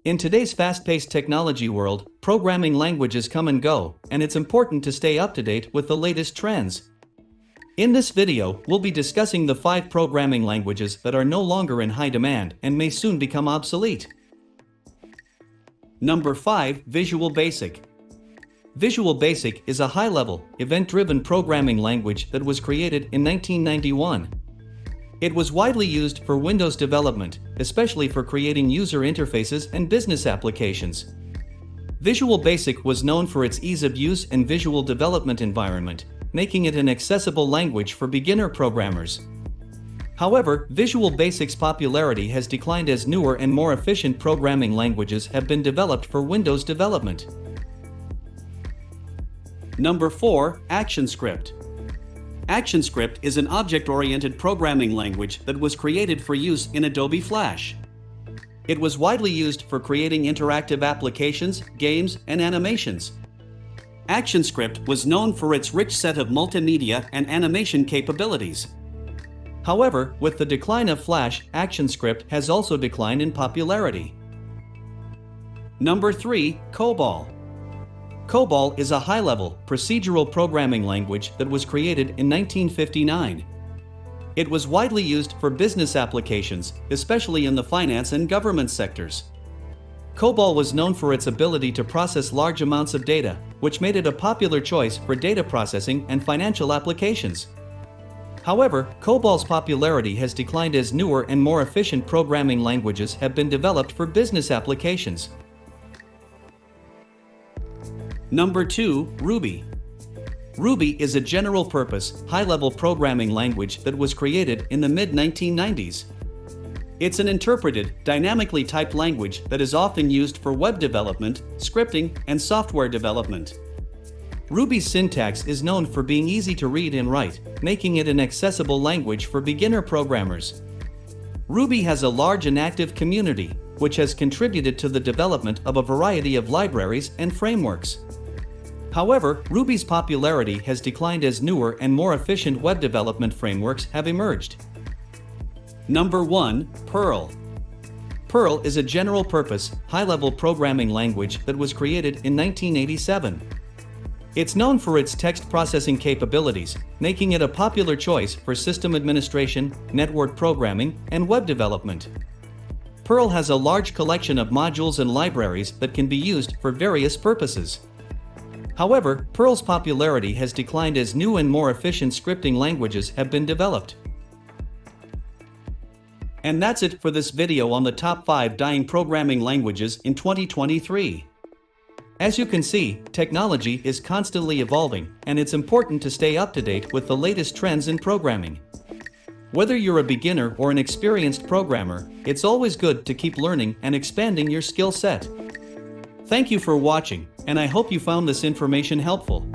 In today's fast-paced technology world, programming languages come and go, and it's important to stay up to date with the latest trends. In this video, we'll be discussing the 5 programming languages that are no longer in high demand and may soon become obsolete. Number 5. Visual Basic. Visual Basic is a high-level, event-driven programming language that was created in 1991. It was widely used for Windows development, especially for creating user interfaces and business applications. Visual Basic was known for its ease of use and visual development environment, making it an accessible language for beginner programmers. However, Visual Basic's popularity has declined as newer and more efficient programming languages have been developed for Windows development. Number 4. Actionscript. Actionscript is an object-oriented programming language that was created for use in Adobe Flash. It was widely used for creating interactive applications, games, and animations. Actionscript was known for its rich set of multimedia and animation capabilities. However, with the decline of Flash, Actionscript has also declined in popularity. Number 3. Cobalt. Cobalt is a high-level, procedural programming language that was created in 1959. It was widely used for business applications, especially in the finance and government sectors. Cobalt was known for its ability to process large amounts of data, which made it a popular choice for data processing and financial applications. However, Cobalt's popularity has declined as newer and more efficient programming languages have been developed for business applications. Number 2. Ruby. Ruby is a general-purpose, high-level programming language that was created in the mid-1990s. It's an interpreted, dynamically typed language that is often used for web development, scripting, and software development. Ruby's syntax is known for being easy to read and write, making it an accessible language for beginner programmers. Ruby has a large and active community, which has contributed to the development of a variety of libraries and frameworks. However, Ruby's popularity has declined as newer and more efficient web development frameworks have emerged. Number 1. Perl. Perl is a general-purpose, high-level programming language that was created in 1987. It's known for its text processing capabilities, making it a popular choice for system administration, network programming, and web development. Perl has a large collection of modules and libraries that can be used for various purposes. However, Perl's popularity has declined as new and more efficient scripting languages have been developed. And that's it for this video on the top 5 dying programming languages in 2023. As you can see, technology is constantly evolving, and it's important to stay up to date with the latest trends in programming. Whether you're a beginner or an experienced programmer, it's always good to keep learning and expanding your skill set. Thank you for watching, and I hope you found this information helpful.